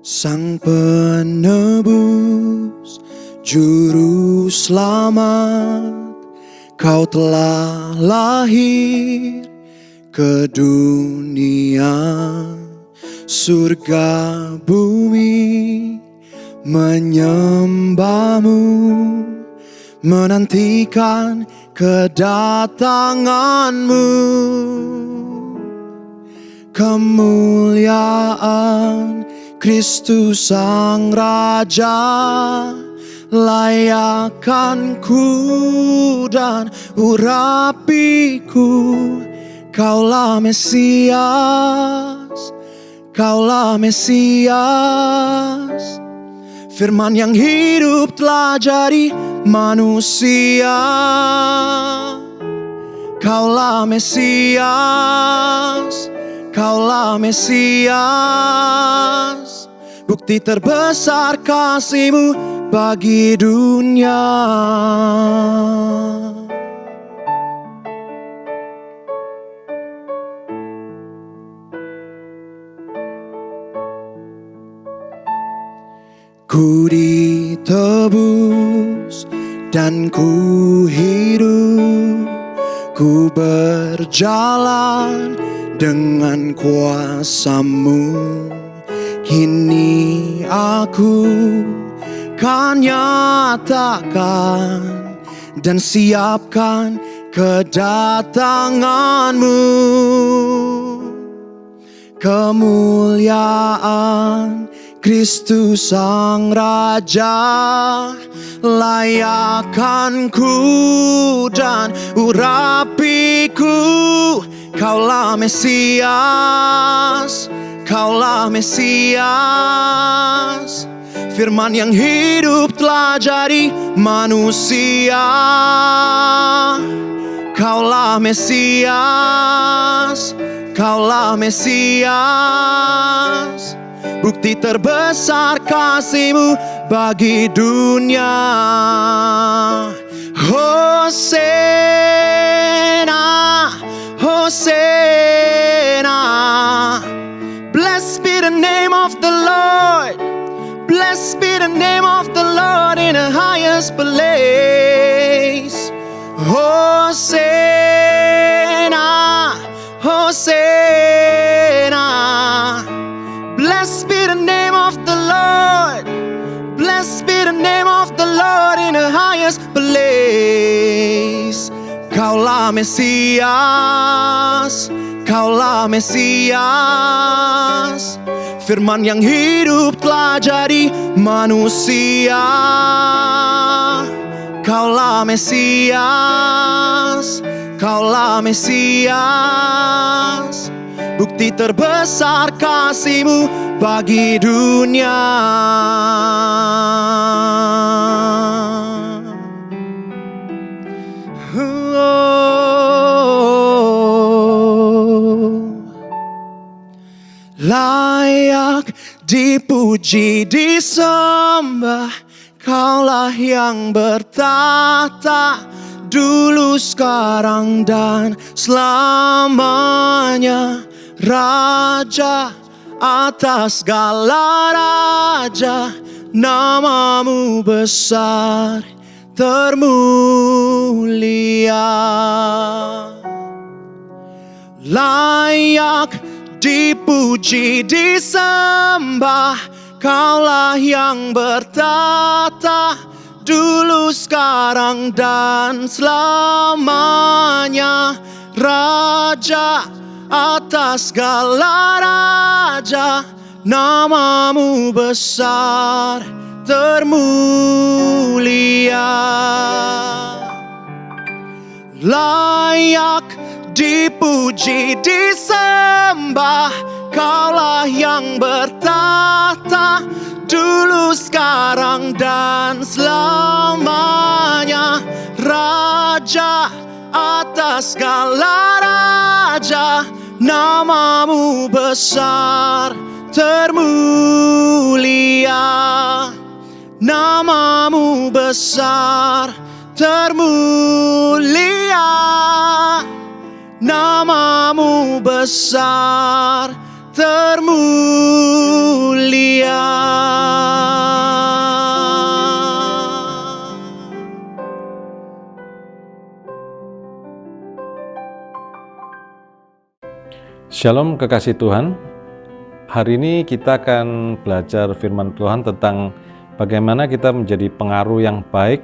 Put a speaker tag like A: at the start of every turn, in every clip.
A: Sang penebus, juru selamat, Kau telah lahir ke dunia. Surga bumi menyembahmu, menantikan kedatanganmu. Kemuliaan Kristus Sang Raja, layakkan ku dan urapiku. Kaulah Mesias, Kaulah Mesias. Firman yang hidup telah jadi manusia. Kaulah Mesias, Kaulah Mesias. Bukti terbesar kasih-Mu bagi dunia. Ku ditebus dan ku hidup, ku berjalan dengan kuasa-Mu. Kini aku kan nyatakan dan siapkan kedatangan-Mu. Kemuliaan Kristus Sang Raja, layakkan ku dan urapiku. Kaulah Mesias, Kaulah Mesias. Firman yang hidup telah jadi manusia. Kaulah Mesias, Kaulah Mesias. Bukti terbesar kasih-Mu bagi dunia. Hosana, Hosana. Blessed be the name of the Lord. Blessed be the name of the Lord in the highest place. Hosana, Hosana. Blessed be the name of the Lord. Blessed be the name of the Lord in the highest place. Kaulah Mesias, Kaulah Mesias. Firman yang hidup telah jadi manusia. Kaulah Mesias, Kaulah Mesias. Bukti terbesar kasih-Mu bagi dunia. Layak dipuji, disembah, Kaulah yang bertata, dulu, sekarang, dan selamanya. Raja atas segala raja, nama-Mu besar termulia. Layak dipuji, disembah, Kaulah yang bertata, dulu, sekarang, dan selamanya. Raja atas segala raja, nama-Mu besar termulia. Layak dipuji, disembah, Kaulah yang bertata, dulu, sekarang, dan selamanya. Raja atas segala raja, nama-Mu besar termulia. Nama-Mu besar termulia. Nama-Mu besar termulia.
B: Shalom kekasih Tuhan. Hari ini kita akan belajar firman Tuhan tentang bagaimana kita menjadi pengaruh yang baik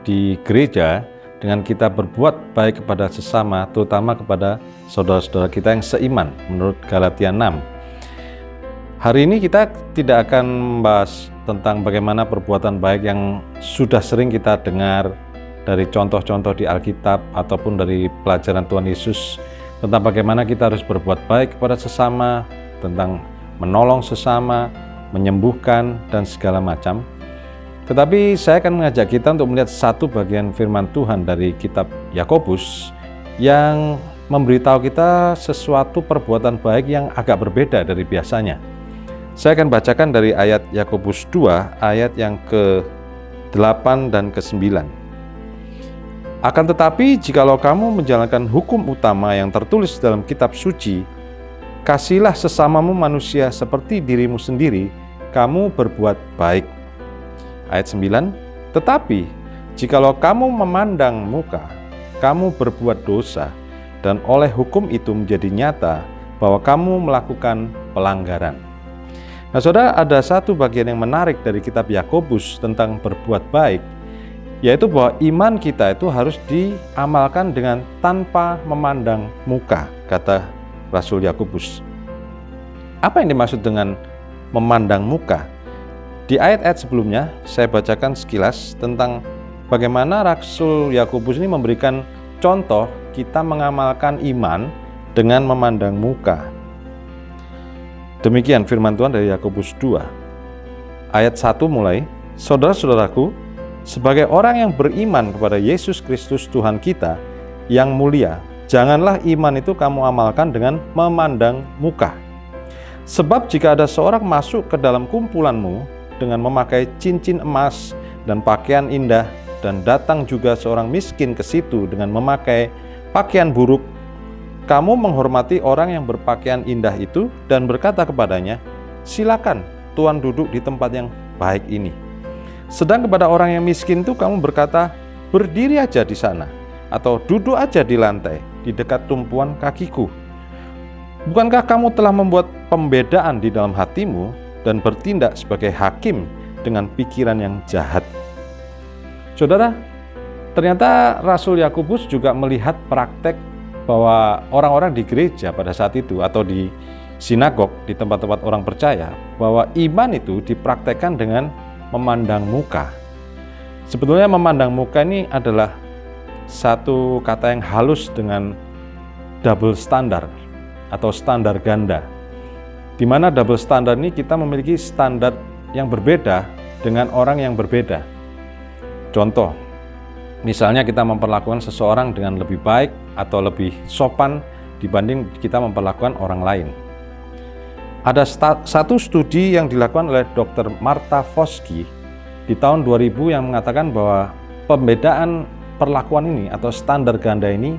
B: di gereja dengan kita berbuat baik kepada sesama, terutama kepada saudara-saudara kita yang seiman menurut Galatia 6. Hari ini kita tidak akan membahas tentang bagaimana perbuatan baik yang sudah sering kita dengar dari contoh-contoh di Alkitab ataupun dari pelajaran Tuhan Yesus, tentang bagaimana kita harus berbuat baik kepada sesama, tentang menolong sesama, menyembuhkan, dan segala macam. Tetapi saya akan mengajak kita untuk melihat satu bagian firman Tuhan dari kitab Yakobus yang memberitahu kita sesuatu perbuatan baik yang agak berbeda dari biasanya. Saya akan bacakan dari ayat Yakobus 2, ayat yang ke-8 dan ke-9. Akan tetapi, jikalau kamu menjalankan hukum utama yang tertulis dalam kitab suci, kasihilah sesamamu manusia seperti dirimu sendiri, kamu berbuat baik. Ayat 9, tetapi, jikalau kamu memandang muka, kamu berbuat dosa, dan oleh hukum itu menjadi nyata bahwa kamu melakukan pelanggaran. Nah, saudara, ada satu bagian yang menarik dari kitab Yakobus tentang berbuat baik, yaitu bahwa iman kita itu harus diamalkan dengan tanpa memandang muka, kata Rasul Yakobus. Apa yang dimaksud dengan memandang muka? Di ayat-ayat sebelumnya, saya bacakan sekilas tentang bagaimana Rasul Yakobus ini memberikan contoh kita mengamalkan iman dengan memandang muka. Demikian firman Tuhan dari Yakobus 2. Ayat 1 mulai, saudara-saudaraku, sebagai orang yang beriman kepada Yesus Kristus Tuhan kita yang mulia, janganlah iman itu kamu amalkan dengan memandang muka. Sebab jika ada seorang masuk ke dalam kumpulanmu dengan memakai cincin emas dan pakaian indah, dan datang juga seorang miskin ke situ dengan memakai pakaian buruk, kamu menghormati orang yang berpakaian indah itu dan berkata kepadanya, silakan Tuhan duduk di tempat yang baik ini. Sedang kepada orang yang miskin itu kamu berkata, berdiri aja di sana, atau duduk aja di lantai, di dekat tumpuan kakiku. Bukankah kamu telah membuat pembedaan di dalam hatimu dan bertindak sebagai hakim dengan pikiran yang jahat? Saudara, ternyata Rasul Yakobus juga melihat praktek bahwa orang-orang di gereja pada saat itu atau di sinagog, di tempat-tempat orang percaya, bahwa iman itu dipraktekkan dengan memandang muka. Sebetulnya memandang muka ini adalah satu kata yang halus dengan double standar atau standar ganda. Di mana double standar ini kita memiliki standar yang berbeda dengan orang yang berbeda. Contoh, misalnya kita memperlakukan seseorang dengan lebih baik atau lebih sopan dibanding kita memperlakukan orang lain. Ada satu studi yang dilakukan oleh Dr. Martha Foskey di tahun 2000 yang mengatakan bahwa pembedaan perlakuan ini atau standar ganda ini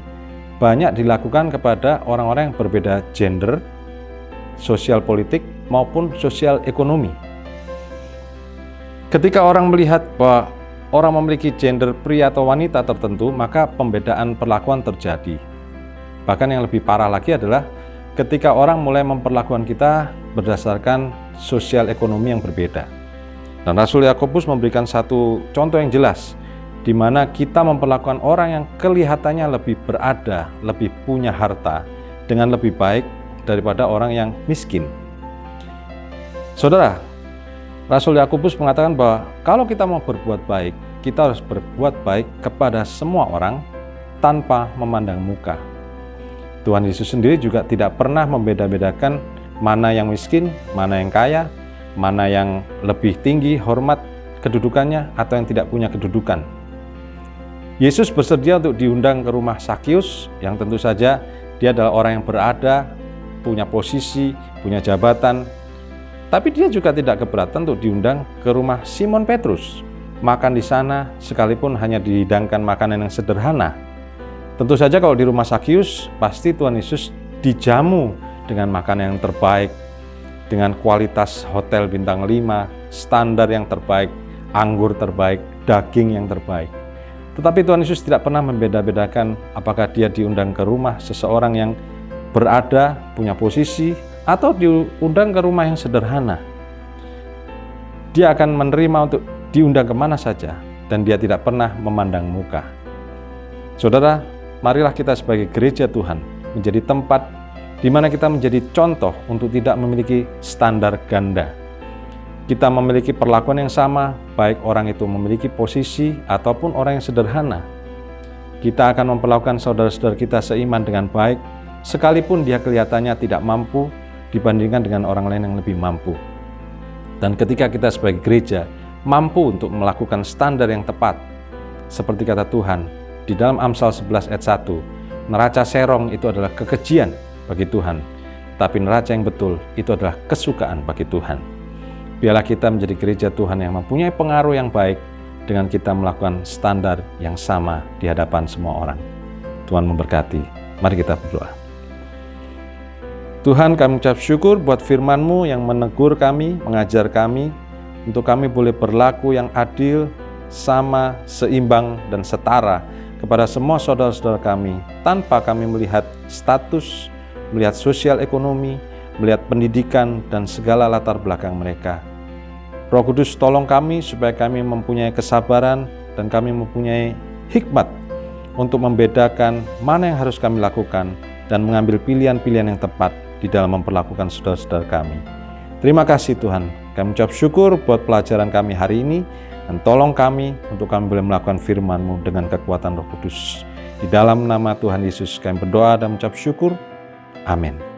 B: banyak dilakukan kepada orang-orang yang berbeda gender, sosial politik, maupun sosial ekonomi. Ketika orang melihat bahwa orang memiliki gender pria atau wanita tertentu, maka pembedaan perlakuan terjadi. Bahkan yang lebih parah lagi adalah ketika orang mulai memperlakukan kita berdasarkan sosial ekonomi yang berbeda. Dan Rasul Yakobus memberikan satu contoh yang jelas, di mana kita memperlakukan orang yang kelihatannya lebih berada, lebih punya harta, dengan lebih baik daripada orang yang miskin. Saudara, Rasul Yakobus mengatakan bahwa kalau kita mau berbuat baik, kita harus berbuat baik kepada semua orang tanpa memandang muka. Tuhan Yesus sendiri juga tidak pernah membeda-bedakan mana yang miskin, mana yang kaya, mana yang lebih tinggi hormat kedudukannya atau yang tidak punya kedudukan. Yesus bersedia untuk diundang ke rumah Sakius yang tentu saja dia adalah orang yang berada, punya posisi, punya jabatan. Tapi dia juga tidak keberatan untuk diundang ke rumah Simon Petrus, makan di sana sekalipun hanya dihidangkan makanan yang sederhana. Tentu saja kalau di rumah Sakius, pasti Tuhan Yesus dijamu dengan makanan yang terbaik, dengan kualitas hotel bintang 5, standar yang terbaik, anggur terbaik, daging yang terbaik. Tetapi Tuhan Yesus tidak pernah membeda-bedakan apakah dia diundang ke rumah seseorang yang berada, punya posisi, atau diundang ke rumah yang sederhana. Dia akan menerima untuk diundang kemana saja, dan dia tidak pernah memandang muka. Saudara, marilah kita sebagai gereja Tuhan menjadi tempat di mana kita menjadi contoh untuk tidak memiliki standar ganda. Kita memiliki perlakuan yang sama, baik orang itu memiliki posisi ataupun orang yang sederhana. Kita akan memperlakukan saudara-saudara kita seiman dengan baik, sekalipun dia kelihatannya tidak mampu dibandingkan dengan orang lain yang lebih mampu. Dan ketika kita sebagai gereja mampu untuk melakukan standar yang tepat, seperti kata Tuhan di dalam Amsal 11 ayat 1, neraca serong itu adalah kekejian bagi Tuhan, tapi neraca yang betul itu adalah kesukaan bagi Tuhan. Biarlah kita menjadi gereja Tuhan yang mempunyai pengaruh yang baik dengan kita melakukan standar yang sama di hadapan semua orang. Tuhan memberkati. Mari kita berdoa. Tuhan, kami ucap syukur buat firman-Mu yang menegur kami, mengajar kami, untuk kami boleh berlaku yang adil, sama, seimbang, dan setara kepada semua saudara-saudara kami, tanpa kami melihat status, melihat sosial ekonomi, melihat pendidikan, dan segala latar belakang mereka. Roh Kudus, tolong kami supaya kami mempunyai kesabaran dan kami mempunyai hikmat untuk membedakan mana yang harus kami lakukan dan mengambil pilihan-pilihan yang tepat di dalam memperlakukan saudara-saudara kami. Terima kasih Tuhan, kami ucap syukur buat pelajaran kami hari ini, dan tolong kami untuk kami boleh melakukan firman-Mu dengan kekuatan Roh Kudus. Di dalam nama Tuhan Yesus kami berdoa dan mengucap syukur. Amin.